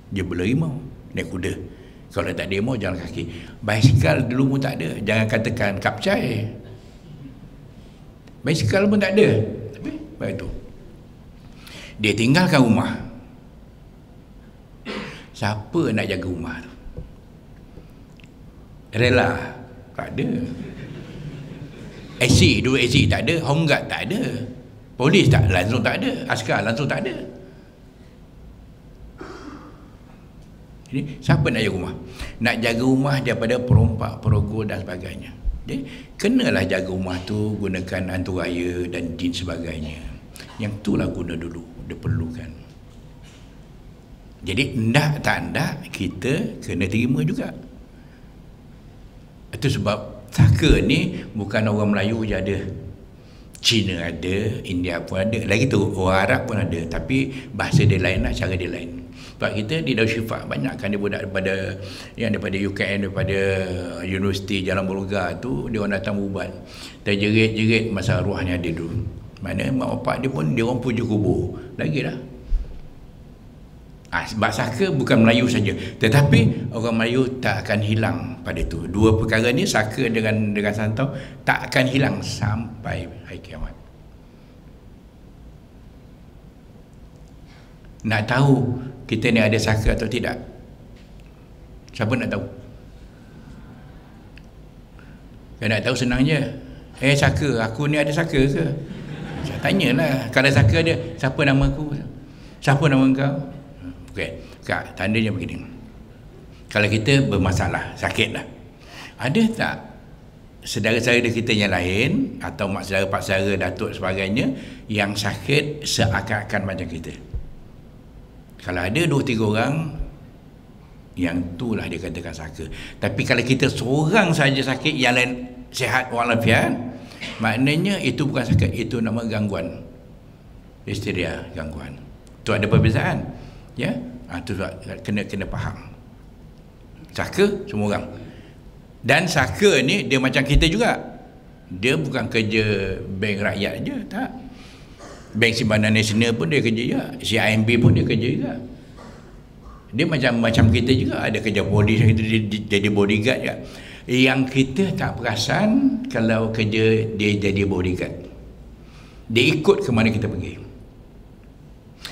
Dia bela imau, naik kuda. Kalau tak ada imau, jalan kaki. Basikal dulu pun tak ada. Jangan katakan kapcai. Basikal pun tak ada. Tapi baik tu, dia tinggalkan rumah. Siapa nak jaga rumah tu? Rela? Tak ada. AC, dua AC tak ada. Home guard tak ada. Polis tak, langsung tak ada. Askar langsung tak ada. Jadi siapa nak jaga rumah? Nak jaga rumah daripada perompak, perogol dan sebagainya. Jadi kenalah jaga rumah tu, gunakan hantu raya dan jin sebagainya. Yang itulah guna dulu, dia perlukan. Jadi ndak tak ndak, kita kena terima juga. Itu sebab saka ni bukan orang Melayu je ada. Cina ada, India pun ada. Lagi tu orang Arab pun ada. Tapi bahasa dia lain lah, cara dia lain. Sebab kita di Darul Shifa banyak kan dia budak daripada yang daripada UKM, daripada Universiti Jalan Bulgar tu, dia orang datang berubat. Terjerit-jerit masa arwahnya ada dulu. Mana mak bapak dia pun, dia orang puja kubur. Lagi dah. Sebab saka bukan Melayu saja, tetapi orang Melayu tak akan hilang pada itu. Dua perkara ni, saka dengan santau, tak akan hilang sampai hari kiamat. Nak tahu kita ni ada saka atau tidak? Siapa nak tahu? Kalau nak tahu senang je. Saka, aku ni ada saka ke? Saya tanyalah. Kalau saka dia, siapa nama aku? Siapa nama kau? Okey, Kak, tandanya begini. Kalau kita bermasalah, sakit dah, ada tak saudara-saudara kita yang lain atau mak saudara, pak saudara, datuk sebagainya yang sakit seakan-akan macam kita? Kalau ada 2-3 orang, yang itulah dia katakan saka. Tapi kalau kita seorang saja sakit, yang lain sihat walafiat, maknanya itu bukan sakit, itu nama gangguan histeria, gangguan. Itu ada perbezaan, ya. Itu kena faham. Saka semua orang. Dan saka ni dia macam kita juga. Dia bukan kerja bank rakyat je, tak. Bank Simpanan Nasional pun dia kerja juga, CIMB pun dia kerja juga. Dia macam kita juga, ada kerja polis, jadi bodyguard juga. Yang kita tak perasan kalau kerja dia jadi bodyguard. Dia ikut ke mana kita pergi.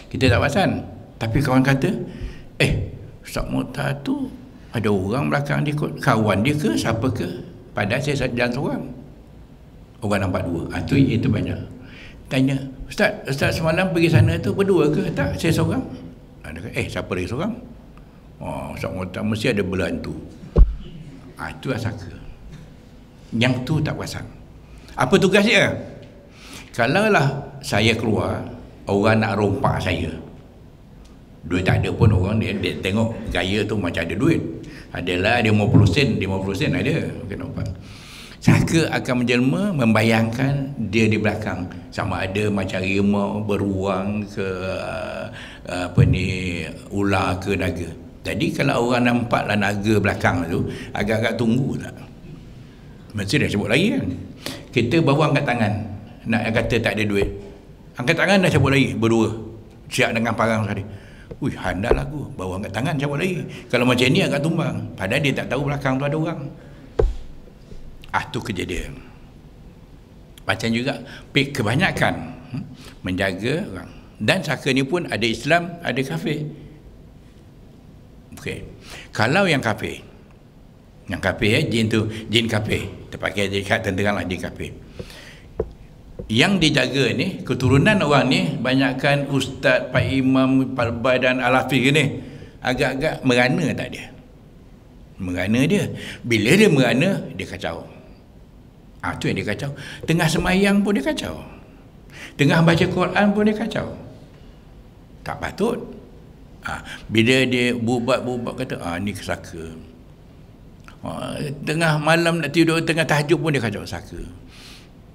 Kita tak perasan. Tapi kawan kata, Ustaz Muhtar tu ada orang belakang dia ikut, kawan dia ke, siapa ke? Padahal saya jalan seorang. Orang nampak 2. Itu banyak. Tanya, Ustaz semalam pergi sana tu berdua ke? Tak, saya seorang. Dia kata, siapa lagi seorang? Ustaz Muhtar mesti ada berhantu. Itu lah saka. Yang tu tak perasan. Apa tugas dia? Kalaulah saya keluar, orang nak rompak saya, duit tak ada pun, orang dia tengok gaya tu macam ada duit. Adalah dia 50 sen ada. Kenapa? Saka akan menjelma, membayangkan dia di belakang, sama ada macam rimau beruang ke ular ke naga. Jadi kalau orang nampaklah naga belakang tu, agak-agak tunggu tak, mesti dah cabut lagi kan. Kita bawa angkat tangan, nak kata tak ada duit, angkat tangan dah cabut lagi, berdua siap dengan parang tadi. Handal aku, bawa angkat tangan cabut lagi. Kalau macam ni agak tumbang, padahal dia tak tahu belakang tu ada orang. Tu kejadian. Macam juga kebanyakan menjaga orang. Dan saka ni pun ada Islam, ada kafir. Okey. Kalau yang kafir, jin tu, jin kafir, terpakai dekat tentera lah, jin kafir. Yang dijaga ni, keturunan orang ni banyakkan ustaz, pak imam, pak badan al-hafiz ni, agak-agak merana tak dia? Merana dia. Bila dia merana, dia kacau. Tu yang dia kacau. Tengah semayang pun dia kacau. Tengah baca Quran pun dia kacau. Tak patut. Bila dia bubat-bubat kata, ni kesaka. Tengah malam nak tidur, tengah tahajud pun dia kacau saka.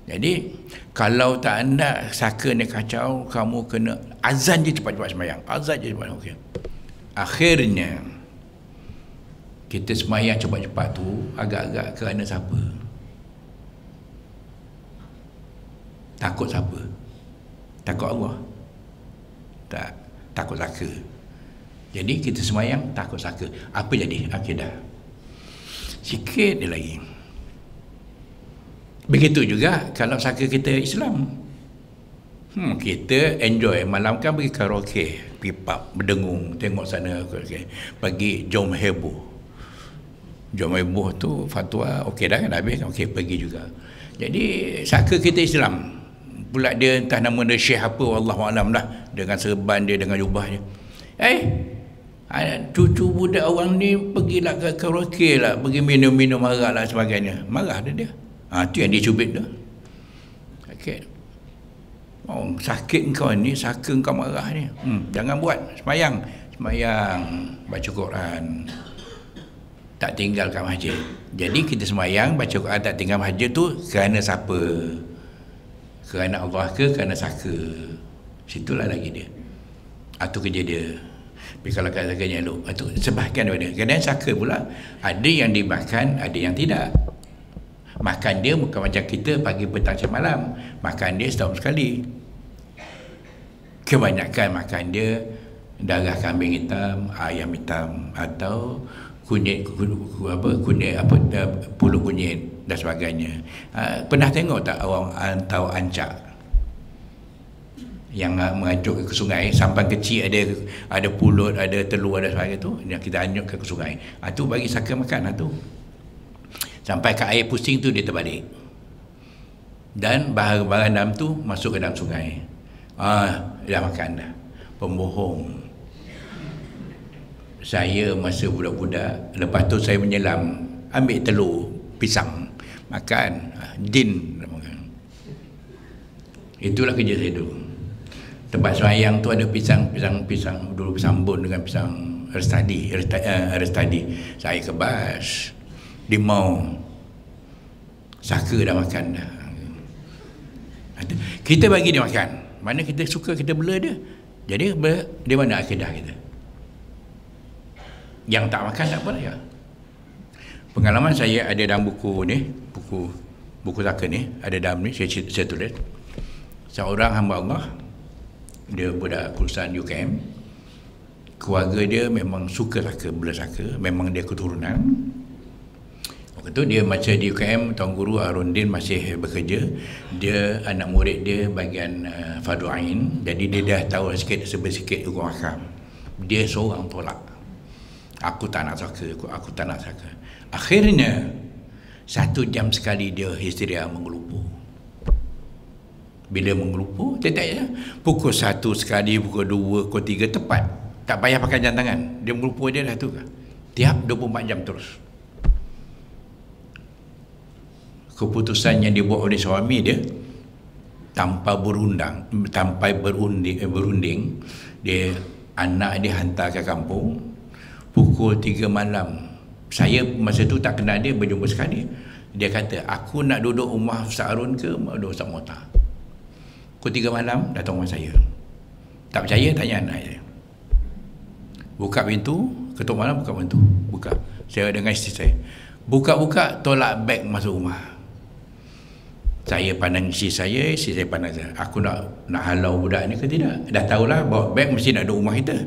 Jadi kalau tak nak saka ni kacau, kamu kena azan je cepat-cepat semayang. Azan je cepat. Okay. Akhirnya kita semayang cepat-cepat tu agak-agak kerana siapa? Takut siapa? Takut Allah? Tak. Takut saka. Jadi kita semayang takut saka. Apa jadi? Akidah. Sikit dia lagi. Begitu juga kalau saka kita Islam. Kita enjoy malam kan pergi karaoke, pergi pub, berdengung, tengok sana, pergi jom heboh. Jom heboh tu fatwa okey dah kan, habis okey pergi juga. Jadi saka kita Islam. Pula dia entah nama dia Syekh apa, wallahualam dah, dengan serban dia, dengan jubah dia. Cucu budak orang ni pergilah ke karaoke lah, pergi minum-minum marah lah sebagainya. Marah dia. Tu yang dia cubit tu. Sakit. Sakit kau ni, saka kau marah ni. Jangan buat. Semayang, baca Quran. Tak tinggalkan masjid. Jadi kita semayang, baca Quran, tak tinggal masjid tu kerana siapa? Kerana Allah ke kerana saka? Situlah lagi dia. Itu kerja dia. Tapi kalau kata-katanya elok, itu sebahkan daripada dia. Kadang saka pula, ada yang dimakan, ada yang tidak. Makan dia bukan macam kita pagi, petang, siang, malam. Makan dia setahun sekali. Kebanyakan makan dia darah kambing hitam, ayam hitam, atau kunyit pulut kunyit dan sebagainya. Pernah tengok tak orang tahu ancak yang mengajuk ke sungai, sampan kecil ada pulut, ada telur, ada sebagainya tu, yang kita anyut ke sungai. Tu bagi saka makan tu. Sampai ke air pusing tu dia terbalik. Dan bahan-bahan dalam tu masuk ke dalam sungai. Dah makan dah. Pembohong. Saya masa budak-budak, lepas tu saya menyelam, ambil telur pisang, makan, jin makan. Itulah kerja saya dulu. Tempat semayang tu ada pisang dulu bersambun dengan pisang restadi. Saya kebas, limau, saka dah makan dah. Kita bagi dia makan, mana kita suka kita bela dia. Jadi di mana akidah kita? Yang tak makan tak apa ya. Pengalaman saya ada dalam buku ni, buku saka ni, ada dalam ni saya tulis. Seorang hamba Allah, dia budak kursan UKM. Keluarga dia memang suka saka, bela saka, memang dia keturunan. Waktu tu dia macam di UKM, Tuan Guru Harundin masih bekerja. Dia anak murid dia bagian fardu ain, jadi dia dah tahu sikit sikit hukum ahkam. Dia seorang tolak. Aku tak nak saka, aku tak nak saka. Akhirnya 1 jam sekali dia histeria mengelupur. Bila mengelupur, tak ya. Pukul 1 sekali, pukul 2, pukul 3 tepat. Tak payah pakai jam tangan. Dia mengelupur dia dah tu. Tiap 24 jam terus. Keputusan yang dibuat oleh suami dia tanpa berunding, dia anak dia hantar ke kampung pukul 3 malam. Saya masa tu tak kenal dia, berjumpa sekali. Dia kata, aku nak duduk rumah Ustaz Harun ke duduk Ustaz Mohtar? Pukul 3 malam datang rumah saya. Tak percaya, tanya anak saya. Buka pintu, ketuk malam buka pintu. Buka. Saya dengan isteri saya. Buka-buka, tolak beg masuk rumah. Saya pandang isteri saya pandang saya. Aku nak halau budak ni ke tidak? Dah tahulah bawa beg mesti nak duduk rumah kita.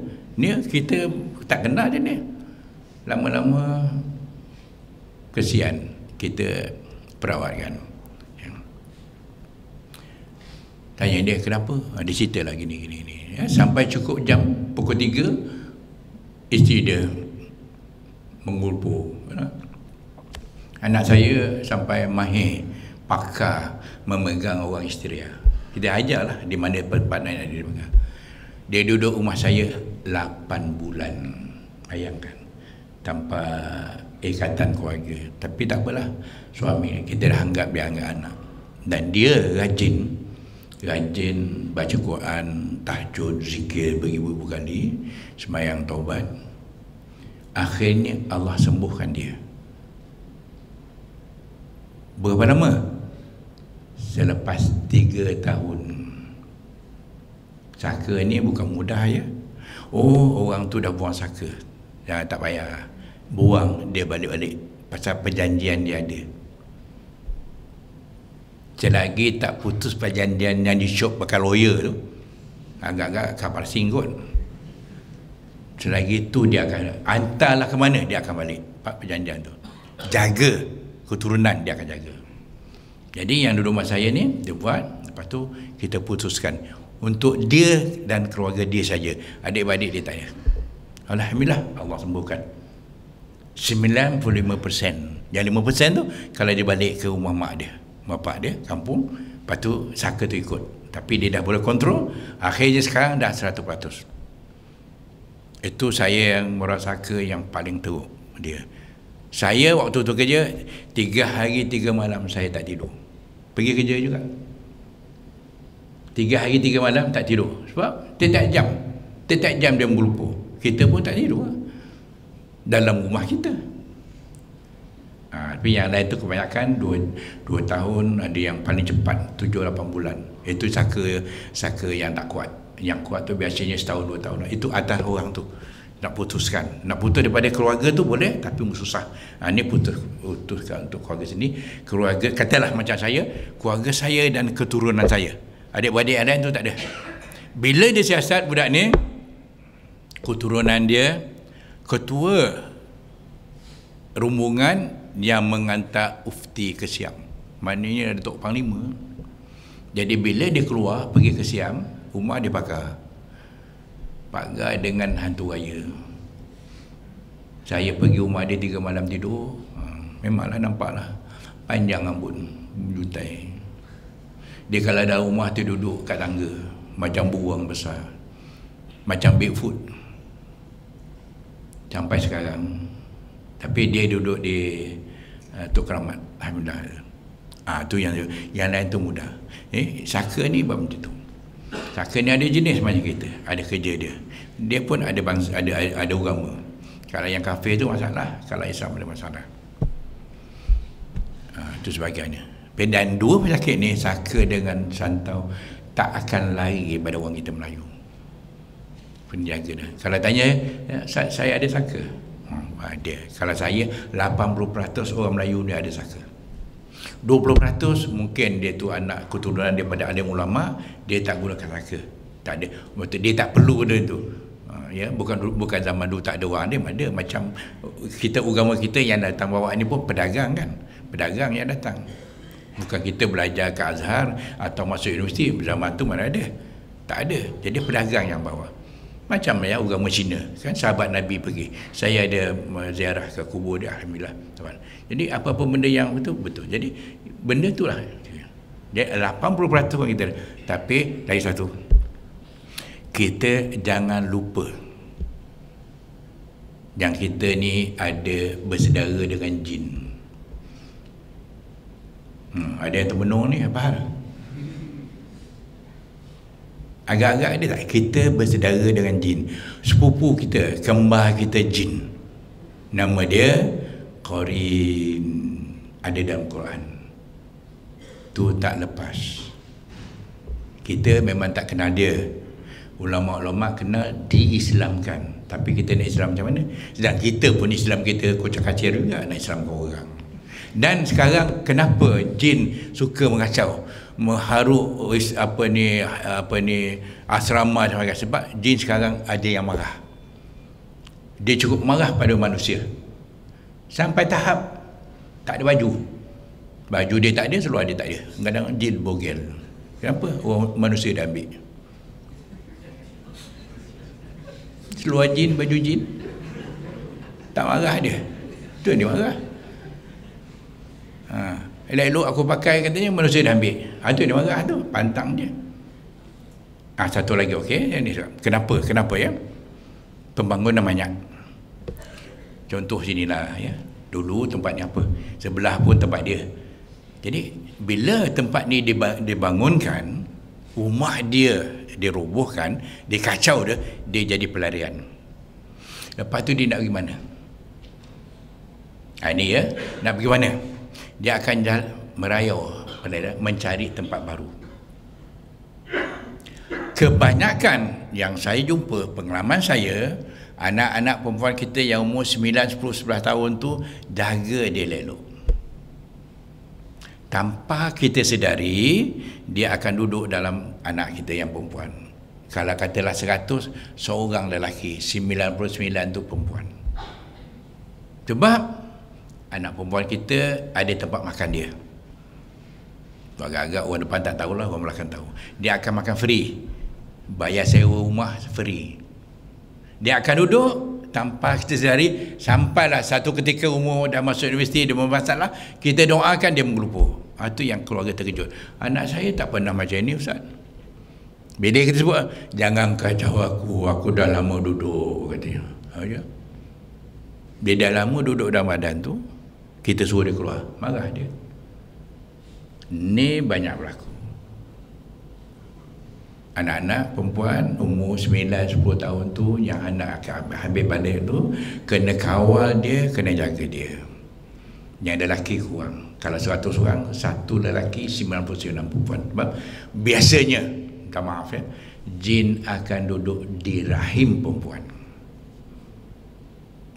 Ni kita tak kenal dia ni. Lama-lama kesian kita perawatkan. Tanya dia kenapa? Dia cerita lah gini. Ya, sampai cukup jam pukul 3 isteri dia mengulpur. Anak saya sampai mahir pakar memegang orang histeria. Kita ajarlah di mana tempat yang dia pegang. Dia duduk rumah saya 8 bulan. Bayangkan. Tanpa ikatan keluarga. Tapi tak apalah, suami kita dah anggap dia anggap anak. Dan dia rajin baca Quran, tahajud, zikir beribu-ribu kali, sembahyang taubat. Akhirnya Allah sembuhkan dia. Berapa lama? Selepas 3 tahun. Saka ni bukan mudah ya. Oh, orang tu dah buang saka. Jangan, tak payah. Buang dia balik-balik. Pasal perjanjian dia ada. Selagi tak putus perjanjian yang disyok pakai lawyer tu, agak-agak kapal singgut. Selagi tu dia akan hantarlah ke mana, dia akan balik perjanjian tu. Jaga keturunan, dia akan jaga. Jadi yang duduk rumah saya ni, dia buat. Lepas tu kita putuskan untuk dia dan keluarga dia saja. Adik-beradik dia tak ada. Alhamdulillah, Allah sembuhkan 95%. Yang 5% tu kalau dia balik ke rumah mak dia, bapak dia, kampung, lepas tu saka tu ikut. Tapi dia dah boleh kontrol. Akhirnya sekarang dah 100%. Itu saya yang merawat saka yang paling teruk dia. Saya waktu tu kerja 3 hari 3 malam saya tak tidur. Pergi kerja juga 3 hari 3 malam tak tidur. Sebab tiap jam dia menggelupur. Kita pun tak tidur dalam rumah kita. Tapi yang lain tu kebanyakan 2 tahun, ada yang paling cepat 7-8 bulan. Itu saka yang tak kuat. Yang kuat tu biasanya setahun 2 tahun. Itu atas orang tu nak putuskan. Nak putus daripada keluarga tu boleh, tapi susah. Ini putuskan untuk keluarga sini. Keluarga, katalah macam saya, keluarga saya dan keturunan saya. Adik-beradik yang lain tu tak ada. Bila dia siasat budak ni, keturunan dia ketua rombongan yang mengantar ufti ke Siam. Maknanya Datuk Panglima. Jadi bila dia keluar pergi ke Siam, rumah dia pagar dengan hantu raya. Saya pergi rumah dia 3 malam tidur, memanglah nampaklah panjang rambut, menjuntai. Dia kalau dalam rumah tu duduk kat tangga macam beruang besar, macam Bigfoot sampai sekarang. Tapi dia duduk di Tok Keramat, alhamdulillah. Tu yang lain tu mudah. Saka ni macam tu. Saka ni ada jenis macam kita, ada kerja dia. Dia pun ada bangsa, ada agama. Kalau yang kafir tu masalah, kalau Islam ada masalah. Itu sebagainya. Dan 2 penyakit ni, saka dengan santau, tak akan lari pada orang kita Melayu. Penjaga dia. Kalau tanya, saya ada saka. Ada. Kalau saya, 80% orang Melayu dia ada saka. 20% mungkin dia tu anak keturunan daripada alim ulama, dia tak gunakan saka. Tak ada. Betul, dia tak perlu benda tu. Ya, bukan zaman dulu tak ada orang ada macam kita, agama kita yang datang bawa ni pun pedagang kan. Pedagang yang datang. Bukan kita belajar ke Azhar atau masuk universiti, zaman tu mana ada. Tak ada. Jadi pedagang yang bawa. Macam ya agama Cina kan, sahabat Nabi pergi. Saya ada ziarah ke kubur dia, alhamdulillah. Jadi apa-apa benda yang betul. Jadi benda itulah. Jadi 80% orang kita. Tapi lagi satu, kita jangan lupa yang kita ni ada bersaudara dengan jin. Ada yang termenung ni apa hal? Agak-agak ada tak kita bersaudara dengan jin? Sepupu kita, kembar kita jin, nama dia Qarin, ada dalam Quran. Tu tak lepas. Kita memang tak kenal dia. Ulama-ulama kenal diislamkan. Tapi kita nak Islam macam mana? Sedang kita pun Islam kita kocak-kacir juga nak Islam ke orang. Dan sekarang kenapa jin suka mengacau, mengharuk apa ni asrama dan sebagainya? Sebab jin sekarang ada yang marah. Dia cukup marah pada manusia sampai tahap tak ada baju. Baju dia tak ada, seluar dia tak ada. Kadang jin bogel. Kenapa? Orang manusia dah ambil seluar jin, baju jin. Tak marah dia. Tu dia marah. Elok-elok aku pakai, katanya manusia dah ambil. Tu dia marah tu, pantang dia. Satu lagi, okey. Kenapa ya? Pembangunan banyak. Contoh sinilah ya. dulu tempat ni apa, sebelah pun tempat dia. Jadi bila tempat ni dibangunkan, rumah dia dirobohkan, dikacau dia jadi pelarian. Lepas tu dia nak pergi mana? Ini ya, nak pergi mana? Dia akan merayau, mencari tempat baru. Kebanyakan yang saya jumpa, pengalaman saya, anak-anak perempuan kita yang umur 9, 10, 11 tahun tu jaga dia elok. Tanpa kita sedari, dia akan duduk dalam anak kita yang perempuan. Kalau katalah 100, seorang lelaki, 99 tu perempuan. Sebab anak perempuan kita ada tempat makan dia. Agak-agak orang depan tak tahulah, orang belakang tahu. Dia akan makan free. Bayar sewa rumah free. Dia akan duduk tanpa kita sedari, sampailah satu ketika umur dah masuk universiti, dia bermasalah, kita doakan dia menggelupur. Itu yang keluarga terkejut. Anak saya tak pernah macam ini, Ustaz. Bila kita sebut, jangan kacau aku dah lama duduk, katanya. Dia dah lama duduk dalam badan tu, kita suruh dia keluar, marah dia. Ni banyak berlaku. Anak-anak perempuan umur 9, 10 tahun tu, yang anak akan habis balik tu, kena kawal dia, kena jaga dia. Yang lelaki kurang. Kalau 100 orang, satu lelaki, 99 perempuan. Sebab biasanya, minta maaf ya, jin akan duduk di rahim perempuan.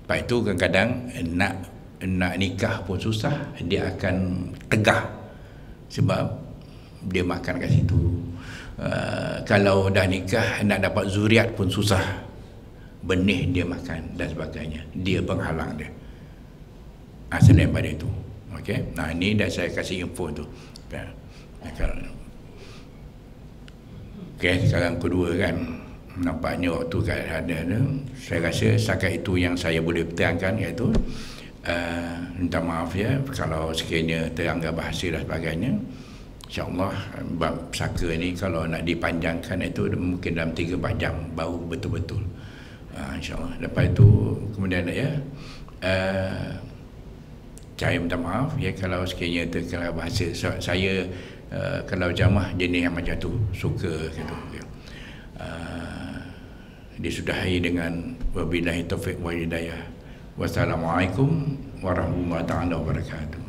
Lepas itu kadang-kadang nak nikah pun susah, dia akan tegah. Sebab dia makan kat situ. Kalau dah nikah, nak dapat zuriat pun susah. Benih dia makan dan sebagainya. Dia penghalang dia. Selain pada itu. Okay? Nah, ini dah saya kasih info tu. Okay, sekarang kedua kan, nampaknya waktu ada saya rasa setakat itu yang saya boleh terangkan, iaitu minta maaf ya kalau sekiranya teranggar bahasa dan sebagainya. InsyaAllah bab saka ni kalau nak dipanjangkan itu mungkin dalam 3-4 jam baru betul-betul. InsyaAllah. Lepas itu kemudian ya, saya minta maaf ya kalau sekiranya terkena bahasa saya, kalau jamah jenis yang macam tu suka gitu ya. Disudahi dengan wabillahi taufiq wal hidayah. Wassalamualaikum warahmatullahi wabarakatuh.